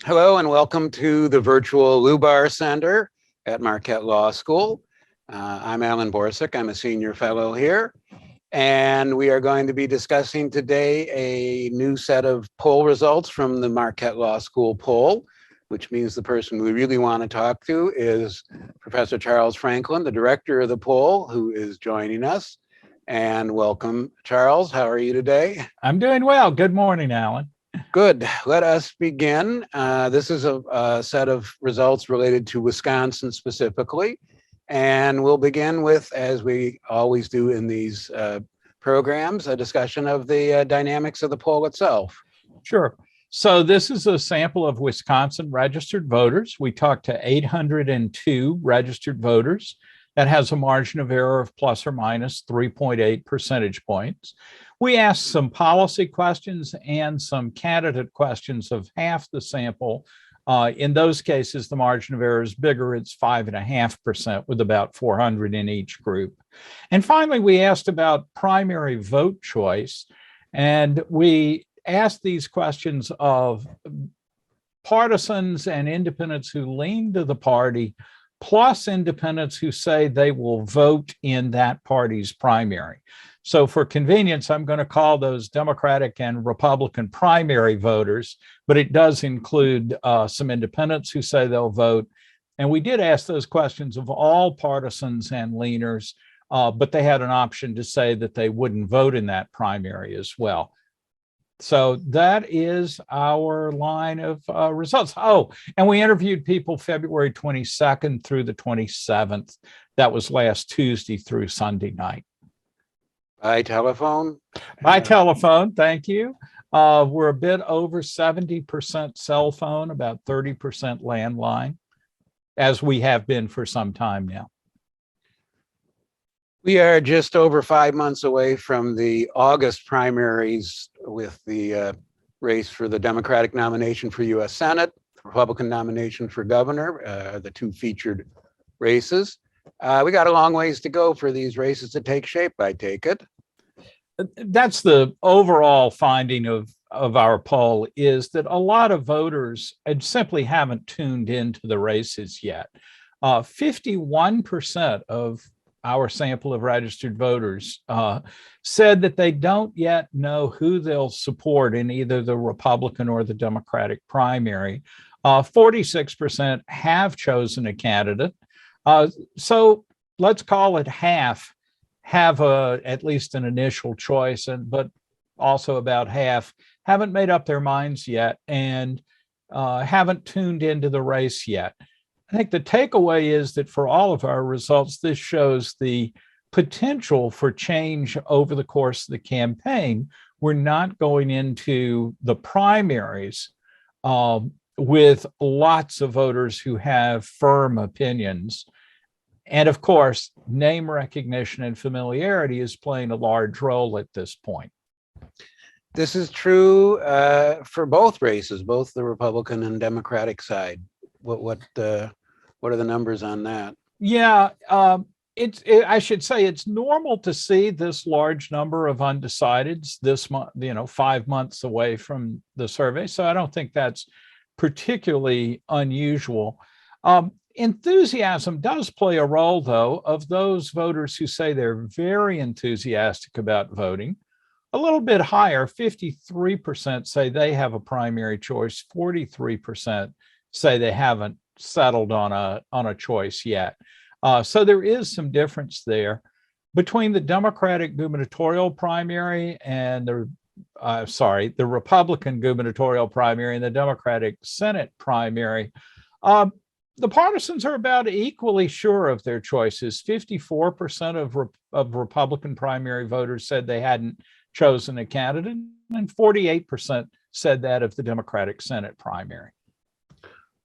Hello and welcome to the virtual Lubar Center at Marquette Law School. I'm Alan Borsuk. I'm a senior fellow here. And we are going to be discussing today a new set of poll results from the Marquette Law School Poll, which means the person we really want to talk to is Professor Charles Franklin, the director of the poll, who is joining us. And welcome, Charles. How are you today? I'm doing well. Good morning, Alan. Good. Let us begin. This is a set of results related to Wisconsin specifically. And we'll begin with, as we always do in these programs, a discussion of the dynamics of the poll itself. Sure. So this is a sample of Wisconsin registered voters. We talked to 802 registered voters. That has a margin of error of plus or minus 3.8 percentage points. We asked some policy questions and some candidate questions of half the sample. In those cases, the margin of error is bigger. It's 5.5% with about 400 in each group. And finally, we asked about primary vote choice. And we asked these questions of partisans and independents who lean to the party, plus independents who say they will vote in that party's primary. So for convenience, I'm going to call those Democratic and Republican primary voters, but it does include some independents who say they'll vote. And we did ask those questions of all partisans and leaners, but they had an option to say that they wouldn't vote in that primary as well. So that is our line of results. Oh, and we interviewed people February 22nd through the 27th. That was last Tuesday through Sunday night. By telephone? By telephone, thank you. We're a bit over 70% cell phone, about 30% landline, as we have been for some time now. We are just over 5 months away from the August primaries with the race for the Democratic nomination for U.S. Senate, the Republican nomination for governor, the two featured races. We got a long ways to go for these races to take shape, I take it. That's the overall finding of our poll, is that a lot of voters simply haven't tuned into the races yet. 51% of our sample of registered voters said that they don't yet know who they'll support in either the Republican or the Democratic primary. 46% have chosen a candidate. So let's call it half have at least an initial choice, but also about half haven't made up their minds yet and haven't tuned into the race yet. I think the takeaway is that for all of our results, this shows the potential for change over the course of the campaign. We're not going into the primaries with lots of voters who have firm opinions. And of course, name recognition and familiarity is playing a large role at this point. This is true for both races, both the Republican and Democratic side. What are the numbers on that? Yeah, I should say it's normal to see this large number of undecideds this month, 5 months away from the survey. So I don't think that's particularly unusual. Enthusiasm does play a role, though, of those voters who say they're very enthusiastic about voting. A little bit higher, 53% say they have a primary choice, 43% say they haven't settled on a choice yet. So there is some difference there between the Democratic gubernatorial primary and the Republican gubernatorial primary and the Democratic Senate primary. The partisans are about equally sure of their choices. 54% of Republican primary voters said they hadn't chosen a candidate, and 48% said that of the Democratic Senate primary.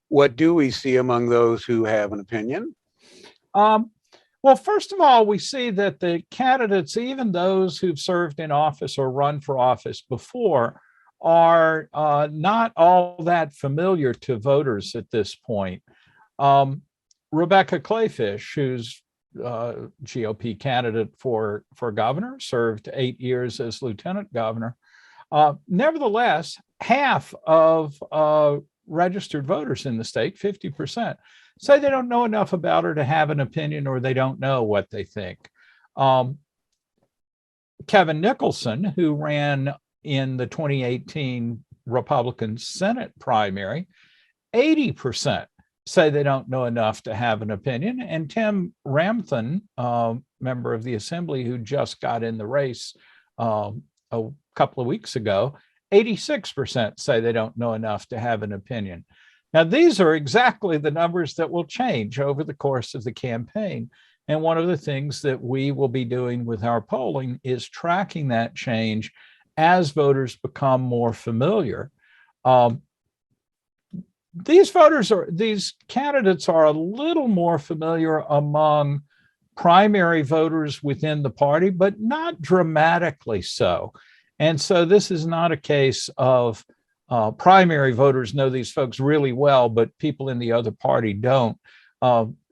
What do we see among those who have an opinion? Well, first of all, we see that the candidates, even those who've served in office or run for office before, are not all that familiar to voters at this point. Rebecca Clayfish, who's GOP candidate for governor, served 8 years as lieutenant governor. Nevertheless, half of registered voters in the state, 50%, say they don't know enough about her to have an opinion, or they don't know what they think. Kevin Nicholson, who ran in the 2018 Republican Senate primary, 80% say they don't know enough to have an opinion. And Tim Ramthun, member of the Assembly, who just got in the race a couple of weeks ago, 86% say they don't know enough to have an opinion. Now, these are exactly the numbers that will change over the course of the campaign. And one of the things that we will be doing with our polling is tracking that change as voters become more familiar. These candidates are a little more familiar among primary voters within the party, but not dramatically so. And so this is not a case of primary voters know these folks really well, but people in the other party don't.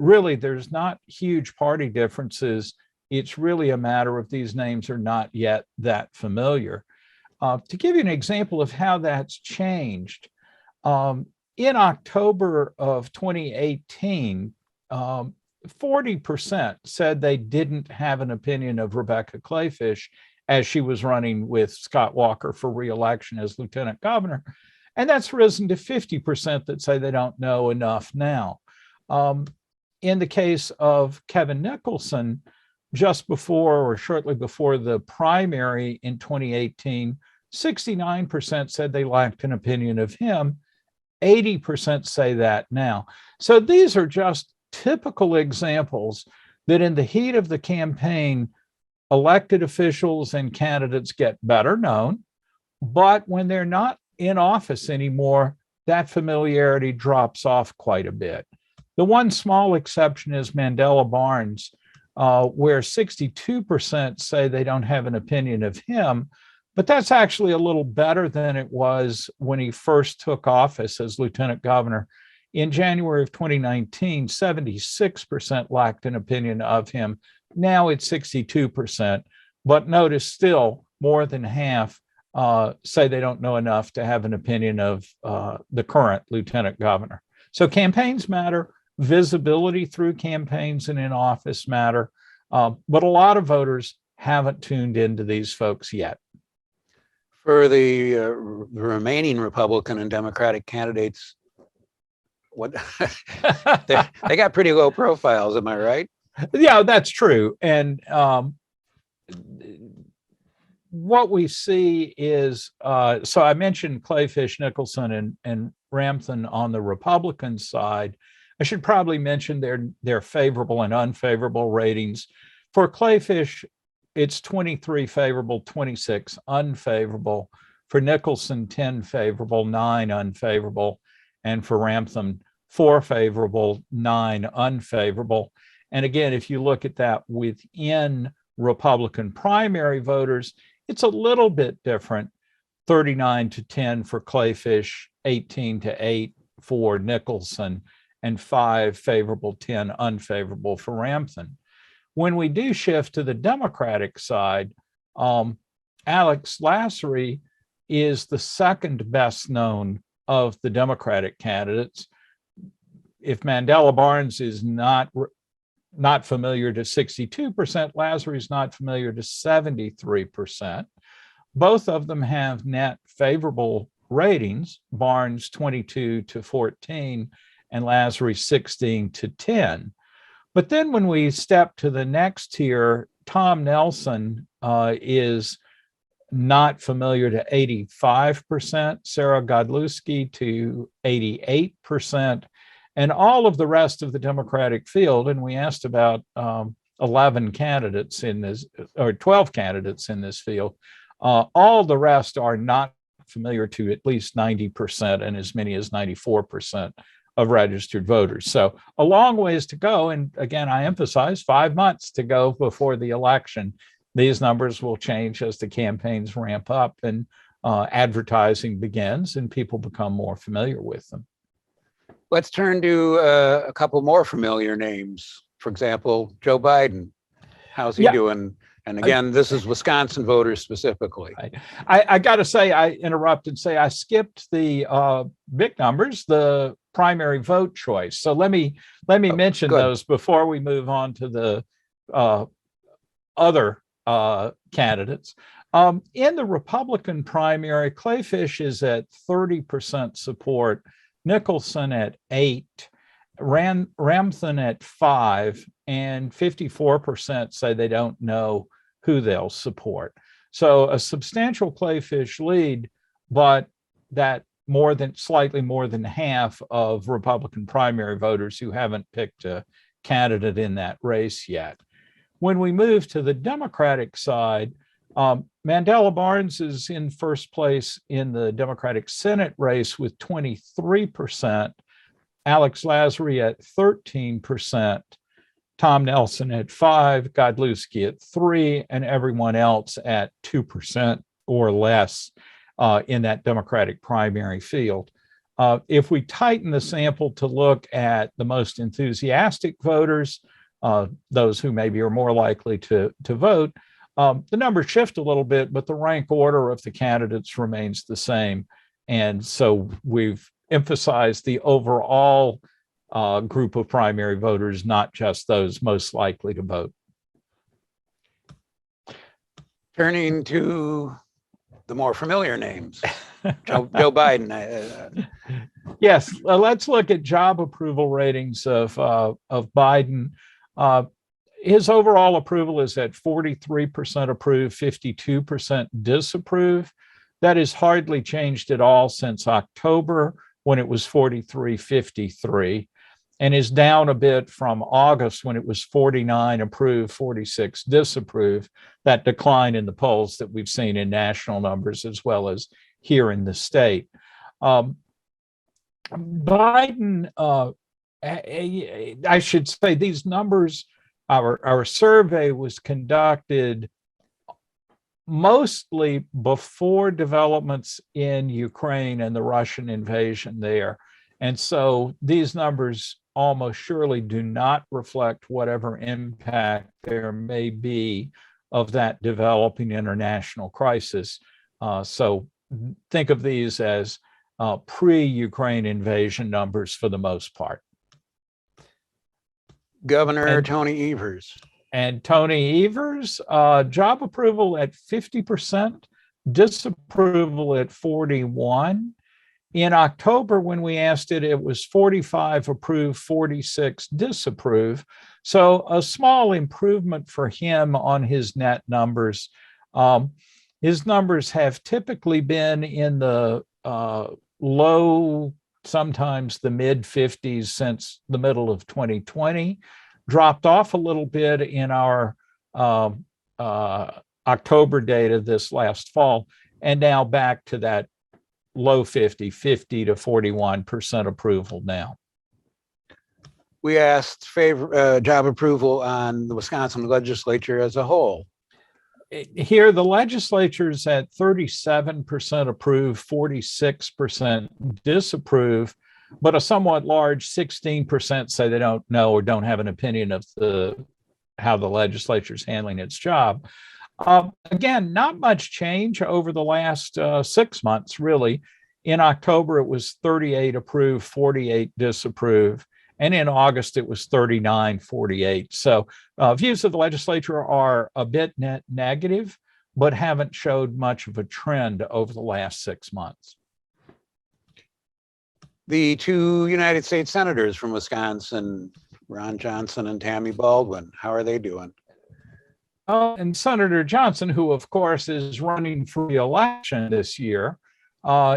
Really, there's not huge party differences. It's really a matter of these names are not yet that familiar. To give you an example of how that's changed, in October of 2018, 40% said they didn't have an opinion of Rebecca Kleefisch as she was running with Scott Walker for re-election as lieutenant governor. And that's risen to 50% that say they don't know enough now. In the case of Kevin Nicholson, just before or shortly before the primary in 2018, 69% said they lacked an opinion of him. 80% say that now. So these are just typical examples that in the heat of the campaign, elected officials and candidates get better known, but when they're not in office anymore, that familiarity drops off quite a bit. The one small exception is Mandela Barnes, where 62% say they don't have an opinion of him, but that's actually a little better than it was when he first took office as lieutenant governor. In January of 2019, 76% lacked an opinion of him. Now it's 62%, but notice still more than half say they don't know enough to have an opinion of the current lieutenant governor. So campaigns matter, visibility through campaigns and in office matter, but a lot of voters haven't tuned into these folks yet. For the remaining Republican and Democratic candidates, what they got pretty low profiles, am I right? Yeah, that's true. And what we see is, so I mentioned Kleefisch, Nicholson, and Ramthun on the Republican side. I should probably mention their favorable and unfavorable ratings. For Kleefisch, it's 23 favorable, 26 unfavorable. For Nicholson, 10 favorable, 9 unfavorable. And for Ramthun, 4 favorable, 9 unfavorable. And again, if you look at that within Republican primary voters, it's a little bit different. 39-10 for Kleefisch, 18-8 for Nicholson, and 5 favorable, 10 unfavorable for Ramthun. When we do shift to the Democratic side, Alex Lassery is the second best known of the Democratic candidates. If Mandela Barnes is not familiar to 62%, Lassery is not familiar to 73%. Both of them have net favorable ratings, Barnes 22-14 and Lassery 16-10. But then when we step to the next tier, Tom Nelson is not familiar to 85%, Sarah Godlewski to 88%, and all of the rest of the Democratic field, and we asked about 11 candidates in this, or 12 candidates in this field, all the rest are not familiar to at least 90% and as many as 94% of registered voters. So a long ways to go. And again, I emphasize 5 months to go before the election. These numbers will change as the campaigns ramp up and advertising begins and people become more familiar with them. Let's turn to a couple more familiar names. For example, Joe Biden. How's he doing And again, this is Wisconsin voters specifically. I got to say, I interrupted, say I skipped the big numbers, the primary vote choice. So let me mention good. those before we move on to the other candidates. In the Republican primary, Clayfish is at 30% support, Nicholson at 8%, Ramthan at 5%, and 54% say they don't know who they'll support. So a substantial Clayfish lead, but that slightly more than half of Republican primary voters who haven't picked a candidate in that race yet. When we move to the Democratic side, Mandela Barnes is in first place in the Democratic Senate race with 23%, Alex Lasry at 13%, Tom Nelson at 5%, Godlewski at 3%, and everyone else at 2% or less in that Democratic primary field. If we tighten the sample to look at the most enthusiastic voters, those who maybe are more likely to vote, the numbers shift a little bit, but the rank order of the candidates remains the same. And so we've emphasized the overall group of primary voters, not just those most likely to vote. Turning to the more familiar names, Joe Biden. Yes, let's look at job approval ratings of Biden. His overall approval is at 43% approve, 52% disapprove. That has hardly changed at all since October, when it was 43-53, and is down a bit from August, when it was 49 approve, 46 disapprove. That decline in the polls that we've seen in national numbers as well as here in the state. Biden, I should say, these numbers, our survey was conducted mostly before developments in Ukraine and the Russian invasion there. And so these numbers almost surely do not reflect whatever impact there may be of that developing international crisis. So think of these as pre-Ukraine invasion numbers for the most part. Governor Tony Evers. And Tony Evers, job approval at 50%, disapproval at 41%. In October, when we asked it, it was 45 approve, 46 disapprove. So a small improvement for him on his net numbers. His numbers have typically been in the low, sometimes the mid 50s since the middle of 2020, dropped off a little bit in our October data this last fall, and now back to that low 50 to 41% approval now. We asked job approval on the Wisconsin legislature as a whole. Here, the legislature's at 37% approve, 46% disapprove, but a somewhat large 16% say they don't know or don't have an opinion of how the legislature's handling its job. Again, not much change over the last 6 months, really. In October, it was 38 approve, 48 disapprove. And in August, it was 39-48. So views of the legislature are a bit net negative, but haven't showed much of a trend over the last 6 months. The two United States senators from Wisconsin, Ron Johnson and Tammy Baldwin, how are they doing? And Senator Johnson, who of course is running for re-election this year,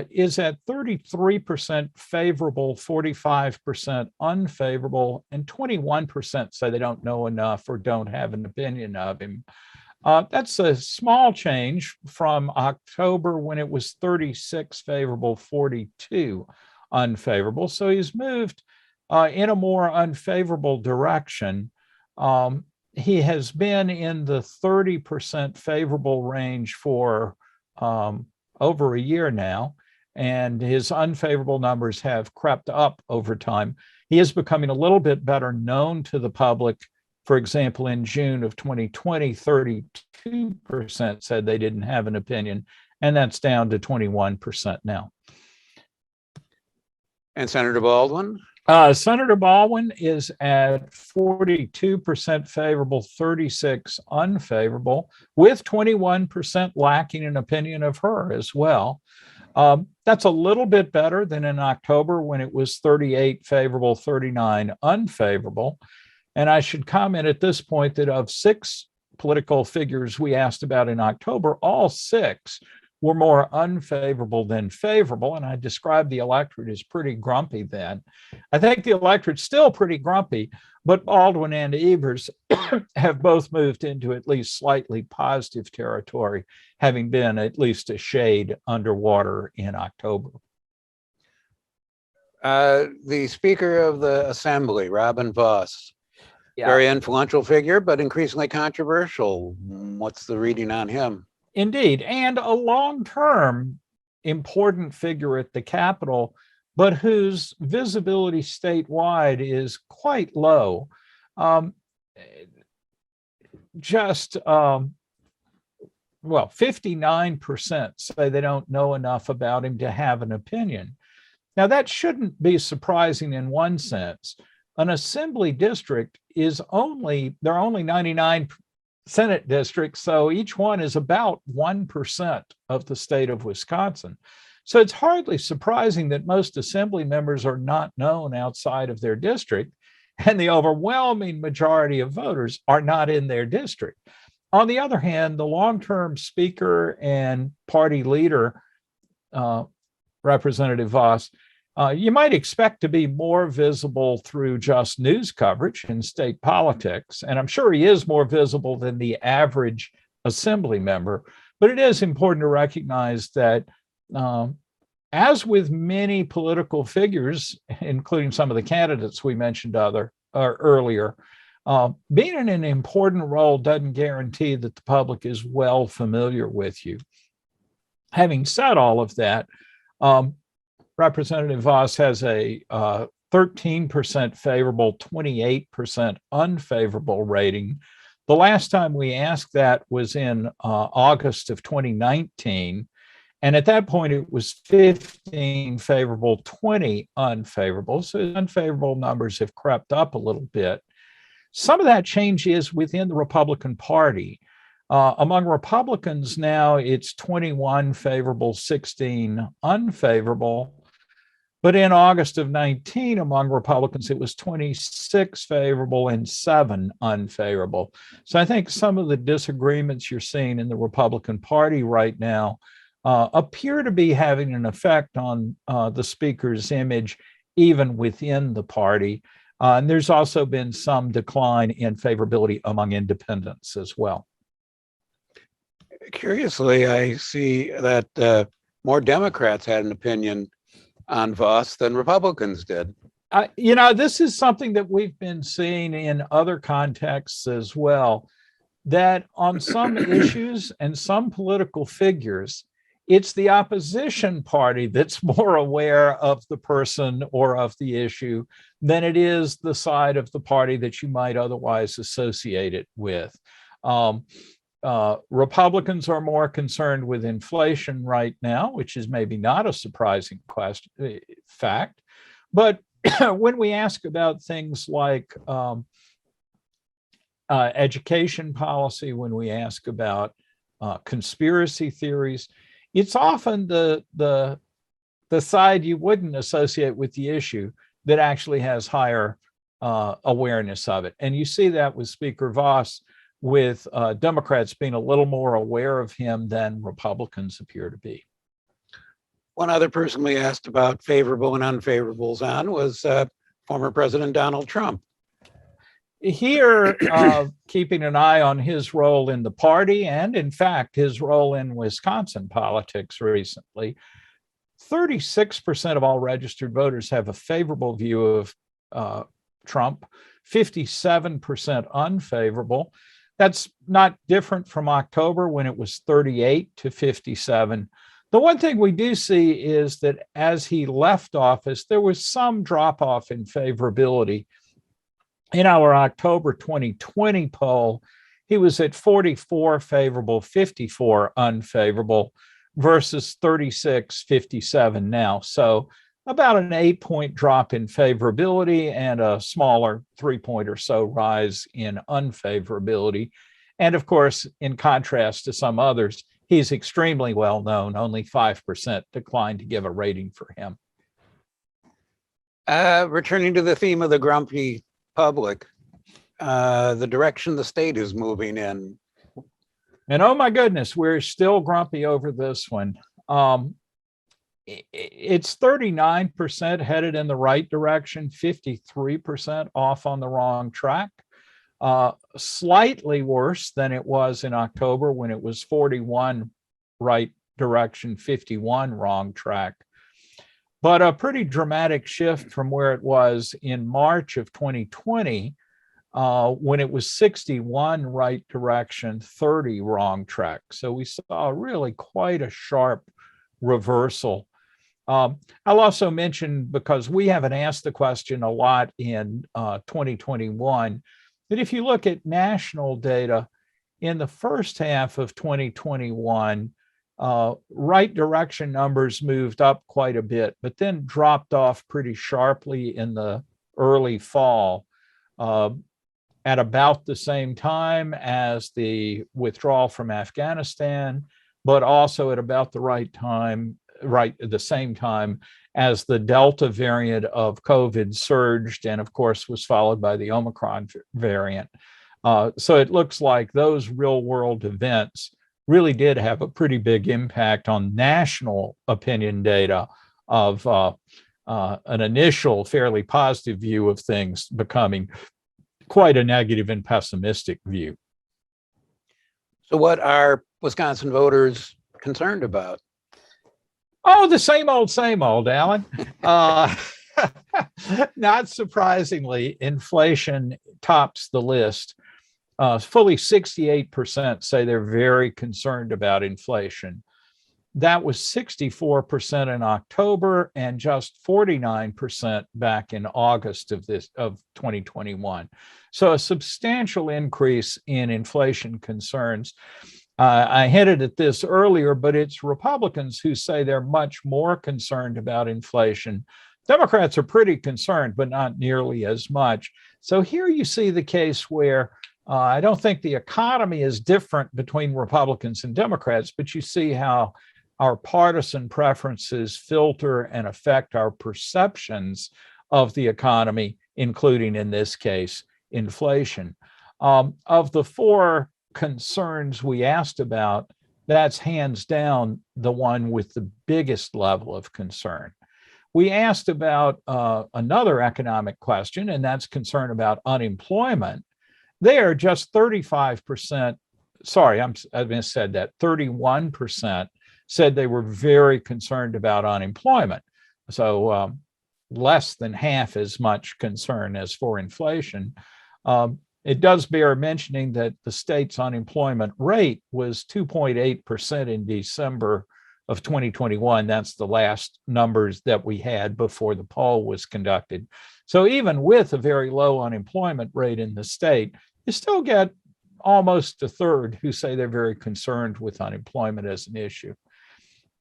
is at 33% favorable, 45% unfavorable, and 21% say they don't know enough or don't have an opinion of him. That's a small change from October, when it was 36 favorable, 42 unfavorable. So he's moved in a more unfavorable direction. He has been in the 30% favorable range for over a year now, and his unfavorable numbers have crept up over time. He is becoming a little bit better known to the public For example, in June of 2020, 32% said they didn't have an opinion, and that's down to 21% now. And Senator Baldwin? Senator Baldwin is at 42% favorable, 36 unfavorable, with 21% lacking an opinion of her as well. That's a little bit better than in October when it was 38 favorable, 39 unfavorable. And I should comment at this point that of 6 political figures we asked about in October, all 6 were more unfavorable than favorable. And I described the electorate as pretty grumpy then. I think the electorate's still pretty grumpy, but Baldwin and Evers have both moved into at least slightly positive territory, having been at least a shade underwater in October. The Speaker of the Assembly, Robin Vos, very influential figure, but increasingly controversial. What's the reading on him? Indeed, and a long-term important figure at the Capitol, but whose visibility statewide is quite low. Just 59% say they don't know enough about him to have an opinion. Now, that shouldn't be surprising in one sense. An assembly district there are only 99 Senate districts, so each one is about 1% of the state of Wisconsin. So it's hardly surprising that most assembly members are not known outside of their district, and the overwhelming majority of voters are not in their district. On the other hand, the long-term speaker and party leader, Representative Vos, you might expect to be more visible through just news coverage in state politics, and I'm sure he is more visible than the average assembly member, but it is important to recognize that as with many political figures, including some of the candidates we mentioned earlier, being in an important role doesn't guarantee that the public is well familiar with you. Having said all of that, Representative Vos has a 13% favorable, 28% unfavorable rating. The last time we asked that was in August of 2019. And at that point, it was 15 favorable, 20 unfavorable. So unfavorable numbers have crept up a little bit. Some of that change is within the Republican Party. Among Republicans now, it's 21 favorable, 16 unfavorable. But in August of 19, among Republicans, it was 26 favorable and 7 unfavorable. So I think some of the disagreements you're seeing in the Republican Party right now appear to be having an effect on the speaker's image, even within the party. And there's also been some decline in favorability among independents as well. Curiously, I see that more Democrats had an opinion on Vos than Republicans did. This is something that we've been seeing in other contexts as well, that on some issues and some political figures, it's the opposition party that's more aware of the person or of the issue than it is the side of the party that you might otherwise associate it with. Republicans are more concerned with inflation right now, which is maybe not a surprising fact. But when we ask about things like education policy, when we ask about conspiracy theories, it's often the side you wouldn't associate with the issue that actually has higher awareness of it. And you see that with Speaker Vos, with Democrats being a little more aware of him than Republicans appear to be. One other person we asked about favorable and unfavorables on was former President Donald Trump. Here, keeping an eye on his role in the party and, in fact, his role in Wisconsin politics recently, 36% of all registered voters have a favorable view of Trump, 57% unfavorable. That's not different from October when it was 38 to 57. The one thing we do see is that as he left office, there was some drop off in favorability. In our October 2020 poll, he was at 44 favorable, 54 unfavorable versus 36, 57 now. So about an 8-point drop in favorability and a smaller 3-point or so rise in unfavorability. And of course, in contrast to some others, he's extremely well known. Only 5% declined to give a rating for him. Returning to the theme of the grumpy public, the direction the state is moving in. And oh my goodness, we're still grumpy over this one. It's 39% headed in the right direction, 53% off on the wrong track. Slightly worse than it was in October when it was 41 right direction, 51 wrong track. But a pretty dramatic shift from where it was in March of 2020, when it was 61 right direction, 30 wrong track. So we saw really quite a sharp reversal. I'll also mention, because we haven't asked the question a lot in 2021, that if you look at national data in the first half of 2021, right direction numbers moved up quite a bit, but then dropped off pretty sharply in the early fall at about the same time as the withdrawal from Afghanistan, but also at about the same time as the Delta variant of COVID surged and of course was followed by the Omicron variant. So it looks like those real world events really did have a pretty big impact on national opinion data of an initial fairly positive view of things becoming quite a negative and pessimistic view. So what are Wisconsin voters concerned about? Oh, the same old, Alan. Not surprisingly, inflation tops the list. Fully 68% say they're very concerned about inflation. That was 64% in October and just 49% back in August of 2021. So a substantial increase in inflation concerns. I hinted at this earlier, but it's Republicans who say they're much more concerned about inflation. Democrats are pretty concerned, but not nearly as much. So here you see the case where I don't think the economy is different between Republicans and Democrats, but you see how our partisan preferences filter and affect our perceptions of the economy, including, in this case, inflation. Of the four concerns we asked about, that's hands down the one with the biggest level of concern. We asked about another economic question, and that's concern about unemployment. There, just 35%, sorry, I missaid that, 31% said they were very concerned about unemployment. So less than half as much concern as for inflation. It does bear mentioning that the state's unemployment rate was 2.8% in December of 2021. That's the last numbers that we had before the poll was conducted. So even with a very low unemployment rate in the state, you still get almost a third who say they're very concerned with unemployment as an issue.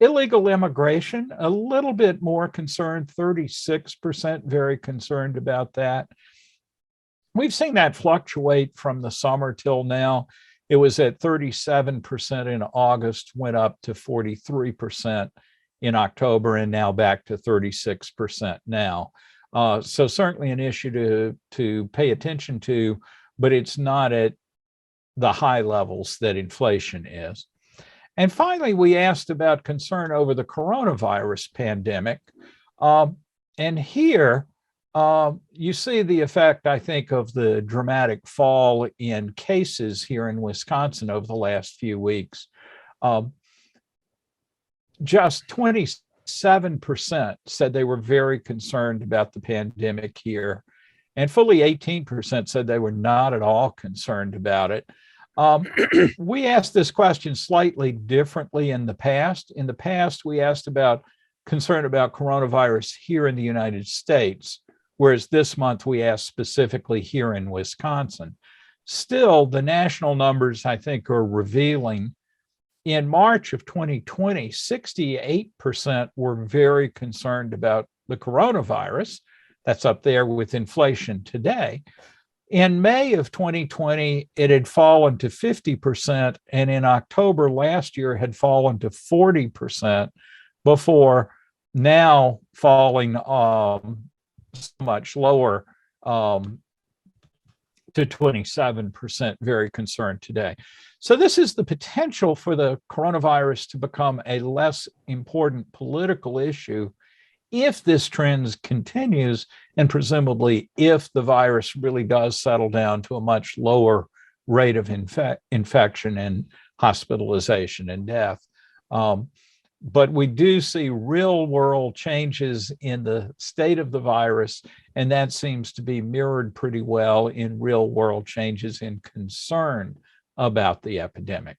Illegal immigration, a little bit more concerned, 36% very concerned about that. We've seen that fluctuate from the summer till now. It was at 37% in August, went up to 43% in October, and now back to 36% now. So certainly an issue to pay attention to, but it's not at the high levels that inflation is. And finally, we asked about concern over the coronavirus pandemic. And here, you see the effect, I think, of the dramatic fall in cases here in Wisconsin over the last few weeks. Just 27% said they were very concerned about the pandemic here, and fully 18% said they were not at all concerned about it. We asked this question slightly differently in the past. In the past, we asked about concern about coronavirus here in the United States. whereas this month we asked specifically here in Wisconsin. Still, the national numbers, I think, are revealing. In March of 2020, 68% were very concerned about the coronavirus. That's up there with inflation today. In May of 2020, it had fallen to 50%, and in October last year had fallen to 40% before now falling much lower to 27%, very concerned today. So this is the potential for the coronavirus to become a less important political issue if this trend continues, and presumably if the virus really does settle down to a much lower rate of infection and hospitalization and death. But we do see real world changes in the state of the virus, and that seems to be mirrored pretty well in real world changes in concern about the epidemic.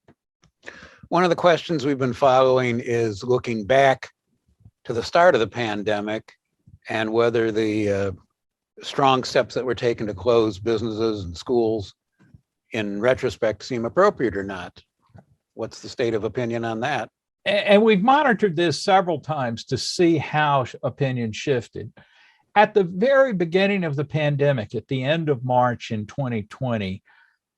One of the questions we've been following is looking back to the start of the pandemic and whether the strong steps that were taken to close businesses and schools in retrospect seem appropriate or not. What's the state of opinion on that? And we've monitored this several times to see how opinion shifted. At the very beginning of the pandemic, at the end of March in 2020,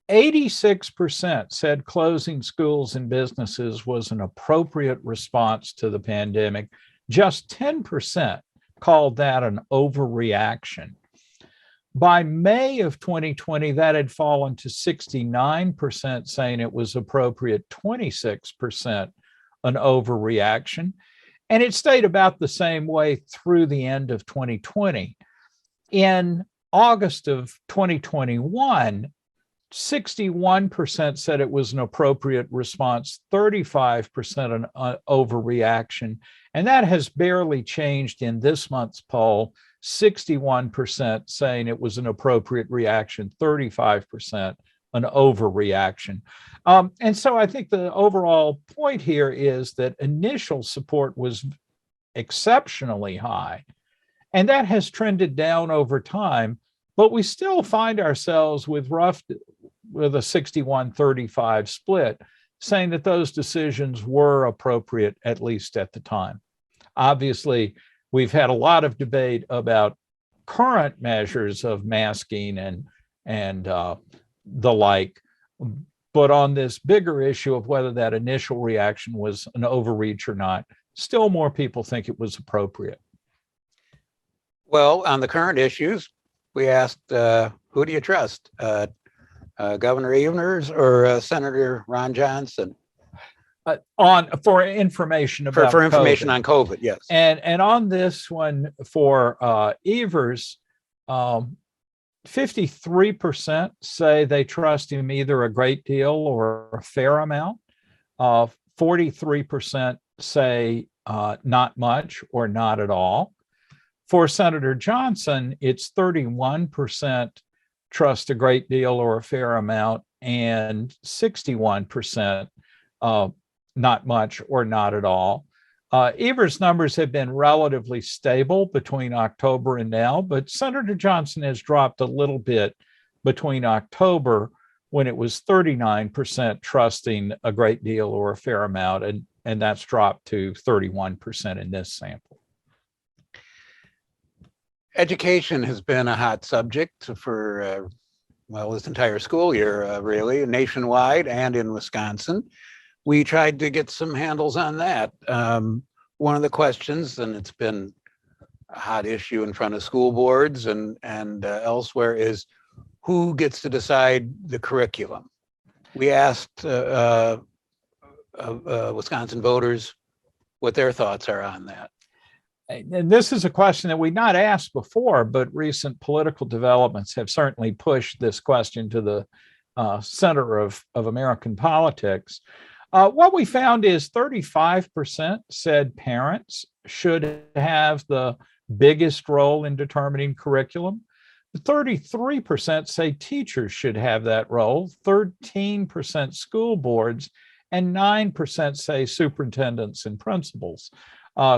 86% said closing schools and businesses was an appropriate response to the pandemic. Just 10% called that an overreaction. By May of 2020, that had fallen to 69% saying it was appropriate, 26% an overreaction. And it stayed about the same way through the end of 2020. In August of 2021, 61% said it was an appropriate response, 35% an overreaction. And that has barely changed in this month's poll, 61% saying it was an appropriate reaction, 35% an overreaction. And so I think the overall point here is that initial support was exceptionally high, and that has trended down over time, but we still find ourselves with a 61-35 split, saying that those decisions were appropriate, at least at the time. Obviously, we've had a lot of debate about current measures of masking and the like, but on this bigger issue of whether that initial reaction was an overreach or not, still more people think it was appropriate. Well, on the current issues, we asked, who do you trust? Governor Evers or Senator Ron Johnson? For information about for information COVID. on COVID, yes. And on this one for Evers, 53% say they trust him either a great deal or a fair amount. 43% say not much or not at all. For Senator Johnson, it's 31% trust a great deal or a fair amount, and 61% not much or not at all. Evers' numbers have been relatively stable between October and now, but Senator Johnson has dropped a little bit between October, when it was 39% trusting a great deal or a fair amount, and that's dropped to 31% in this sample. Education has been a hot subject for, well, this entire school year, really, nationwide and in Wisconsin. We tried to get some handles on that. One of the questions, and it's been a hot issue in front of school boards and elsewhere, is who gets to decide the curriculum? We asked Wisconsin voters what their thoughts are on that. And this is a question that we've not asked before, but recent political developments have certainly pushed this question to the center of American politics. What we found is 35% said parents should have the biggest role in determining curriculum. 33% say teachers should have that role, 13% school boards, and 9% say superintendents and principals.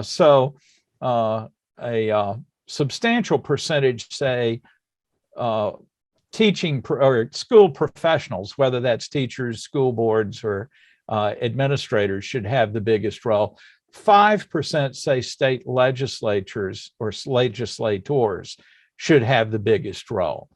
So a substantial percentage say teaching or school professionals, whether that's teachers, school boards, or administrators, should have the biggest role. 5% say state legislatures or legislators should have the biggest role.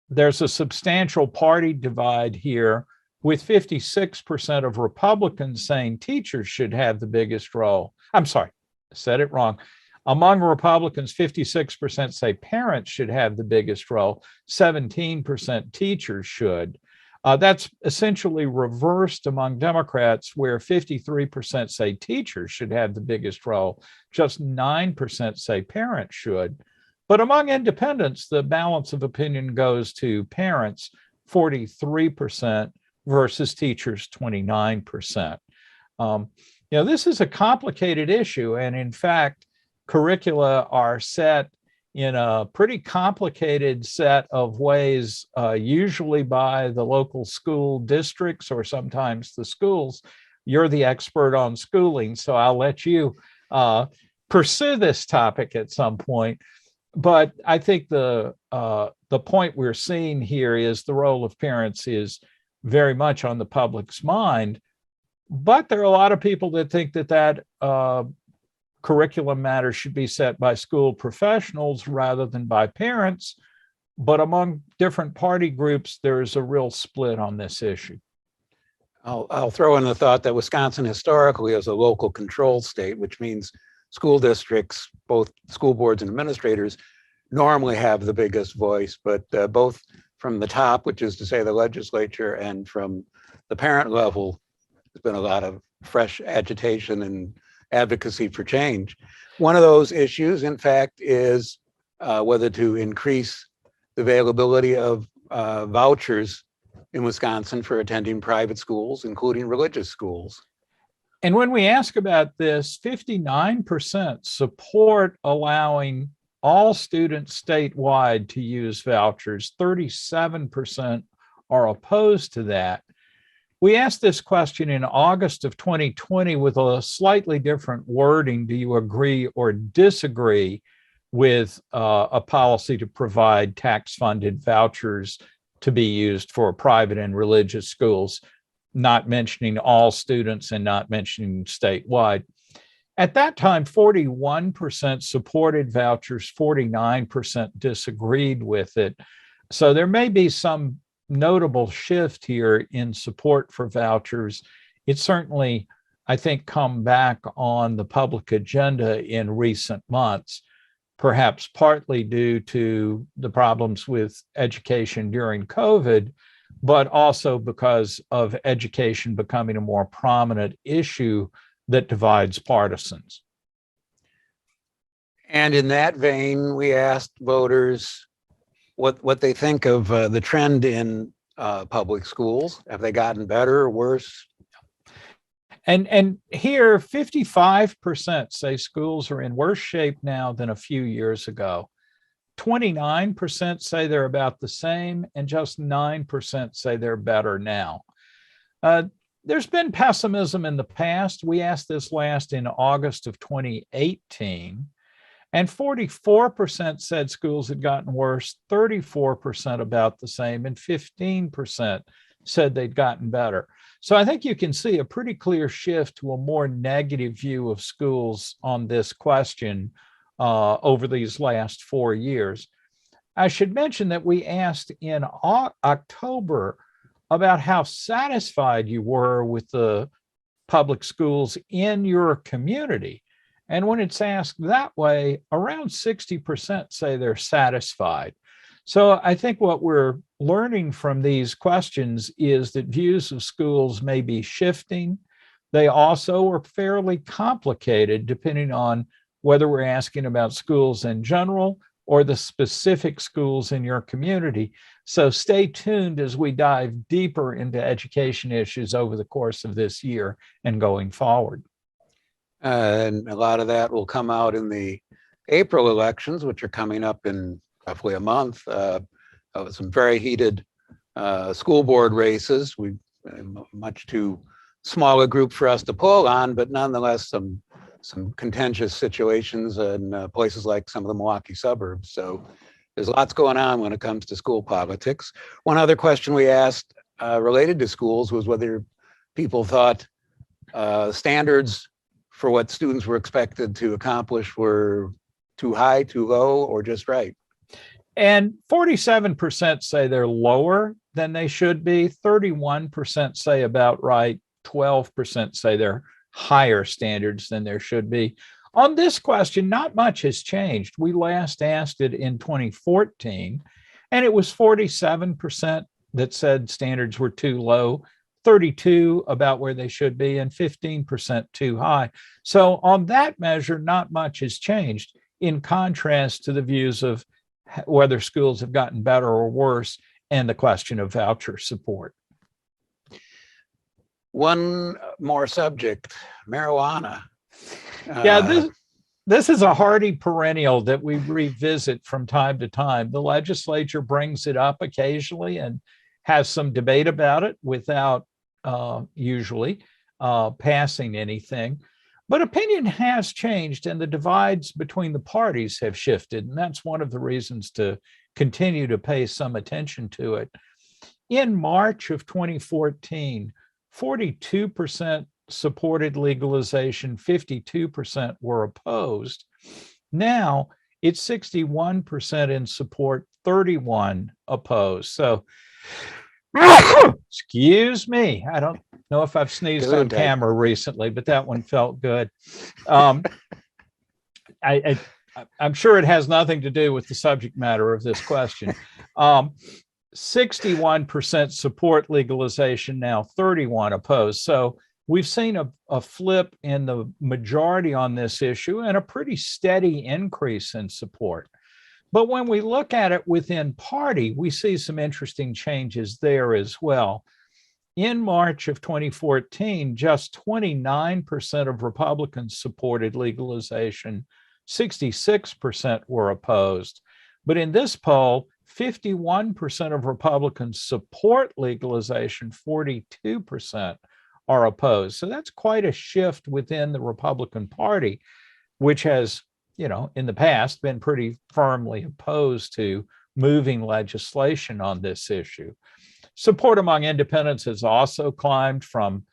There's a substantial party divide here, with 56% of Republicans saying teachers should have the biggest role. I'm sorry, I said it wrong. Among Republicans, 56% say parents should have the biggest role. 17% teachers should. That's essentially reversed among Democrats, where 53% say teachers should have the biggest role. Just 9% say parents should. But among independents, the balance of opinion goes to parents, 43%, versus teachers, 29%. This is a complicated issue. And in fact, curricula are set in a pretty complicated set of ways, usually by the local school districts or sometimes the schools. You're the expert on schooling, so I'll let you pursue this topic at some point. But I think the point we're seeing here is the role of parents is very much on the public's mind. But there are a lot of people that think that curriculum matter should be set by school professionals rather than by parents. But among different party groups, there's a real split on this issue. I'll throw in the thought that Wisconsin historically is a local control state, which means school districts, both school boards and administrators, normally have the biggest voice, but both from the top, which is to say the legislature, and from the parent level, there's been a lot of fresh agitation and advocacy for change. One of those issues, in fact, is whether to increase the availability of vouchers in Wisconsin for attending private schools, including religious schools. And when we ask about this, 59% support allowing all students statewide to use vouchers. 37% are opposed to that. We asked this question in August of 2020 with a slightly different wording. Do you agree or disagree with a policy to provide tax-funded vouchers to be used for private and religious schools, not mentioning all students and not mentioning statewide? At that time, 41% supported vouchers, 49% disagreed with it. So there may be some notable shift here in support for vouchers. It's certainly, I think, come back on the public agenda in recent months, perhaps partly due to the problems with education during COVID, but also because of education becoming a more prominent issue that divides partisans. And in that vein, we asked voters what they think of the trend in public schools. Have they gotten better or worse? And here, 55% say schools are in worse shape now than a few years ago. 29% say they're about the same, and just 9% say they're better now. There's been pessimism in the past. We asked this last in August of 2018, and 44% said schools had gotten worse, 34% about the same, and 15% said they'd gotten better. So I think you can see a pretty clear shift to a more negative view of schools on this question over these last 4 years. I should mention that we asked in October about how satisfied you were with the public schools in your community. And when it's asked that way, around 60% say they're satisfied. So I think what we're learning from these questions is that views of schools may be shifting. They also are fairly complicated depending on whether we're asking about schools in general or the specific schools in your community. So stay tuned as we dive deeper into education issues over the course of this year and going forward. And a lot of that will come out in the April elections, which are coming up in roughly a month. Some very heated school board races. We much too small a group for us to pull on, but nonetheless some some contentious situations in places like some of the Milwaukee suburbs. So there's lots going on when it comes to school politics. One other question we asked related to schools was whether people thought standards for what students were expected to accomplish were too high, too low, or just right. And 47% say they're lower than they should be. 31% say about right. 12% say they're higher standards than there should be. On this question, not much has changed. We last asked it in 2014, and it was 47% that said standards were too low, 32% about where they should be, and 15% too high. So on that measure, not much has changed, in contrast to the views of whether schools have gotten better or worse and the question of voucher support. One more subject, marijuana. Yeah, this is a hardy perennial that we revisit from time to time. The legislature brings it up occasionally and has some debate about it without usually passing anything. But opinion has changed and the divides between the parties have shifted. And that's one of the reasons to continue to pay some attention to it. In March of 2014, 42% supported legalization, 52% were opposed. Now it's 61% in support, 31% opposed. So, excuse me, I don't know if I've sneezed on camera recently, but that one felt good. I'm sure it has nothing to do with the subject matter of this question. 61% support legalization now, 31% opposed. So we've seen a flip in the majority on this issue and a pretty steady increase in support. But when we look at it within party, we see some interesting changes there as well. In March of 2014, just 29% of Republicans supported legalization, 66% were opposed. But in this poll, 51% of Republicans support legalization, 42% are opposed. So that's quite a shift within the Republican Party, which has, in the past been pretty firmly opposed to moving legislation on this issue. Support among independents has also climbed from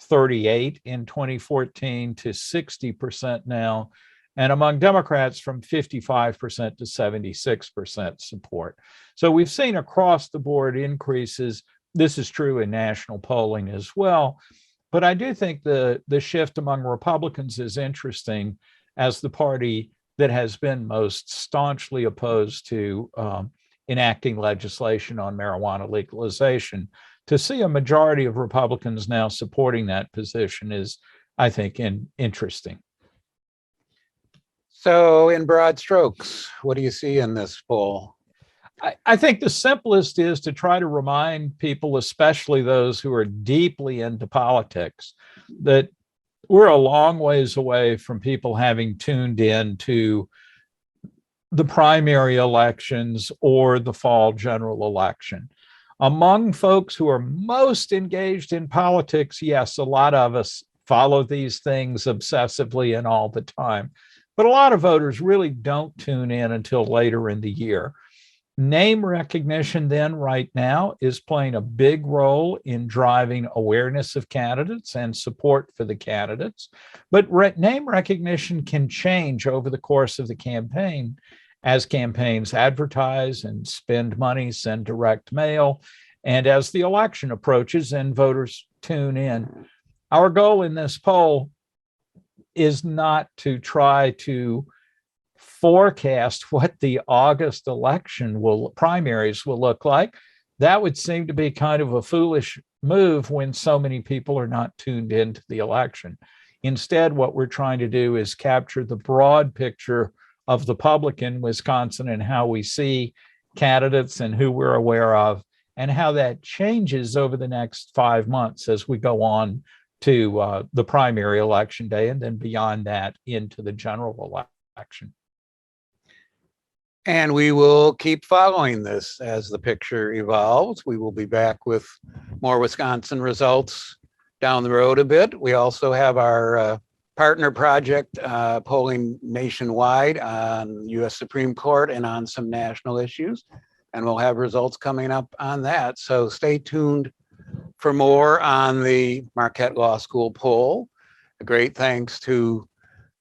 38% in 2014 to 60% now, and among Democrats from 55% to 76% support. So we've seen across the board increases. This is true in national polling as well. But I do think the shift among Republicans is interesting as the party that has been most staunchly opposed to enacting legislation on marijuana legalization. To see a majority of Republicans now supporting that position is, I think, interesting. So in broad strokes, what do you see in this poll? I think the simplest is to try to remind people, especially those who are deeply into politics, that we're a long ways away from people having tuned in to the primary elections or the fall general election. Among folks who are most engaged in politics, yes, a lot of us follow these things obsessively and all the time. But a lot of voters really don't tune in until later in the year. Name recognition then right now is playing a big role in driving awareness of candidates and support for the candidates. But name recognition can change over the course of the campaign as campaigns advertise and spend money, send direct mail, and as the election approaches and voters tune in. Our goal in this poll is not to try to forecast what the August primaries will look like. That would seem to be kind of a foolish move when so many people are not tuned into the election. Instead, what we're trying to do is capture the broad picture of the public in Wisconsin and how we see candidates and who we're aware of, and how that changes over the next 5 months as we go on to the primary election day, and then beyond that into the general election. And we will keep following this as the picture evolves. We will be back with more Wisconsin results down the road a bit. We also have our partner project polling nationwide on US Supreme Court and on some national issues. And we'll have results coming up on that. So stay tuned for more on the Marquette Law School poll. A great thanks to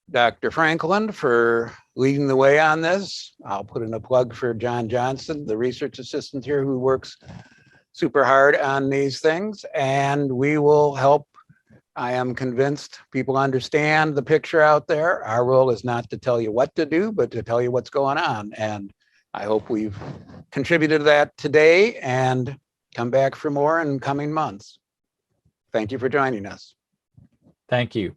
Dr. Franklin for leading the way on this. I'll put in a plug for John Johnson, the research assistant here who works super hard on these things. And we will help. I am convinced people understand the picture out there. Our role is not to tell you what to do, but to tell you what's going on. And I hope we've contributed to that today and come back for more in coming months. Thank you for joining us. Thank you.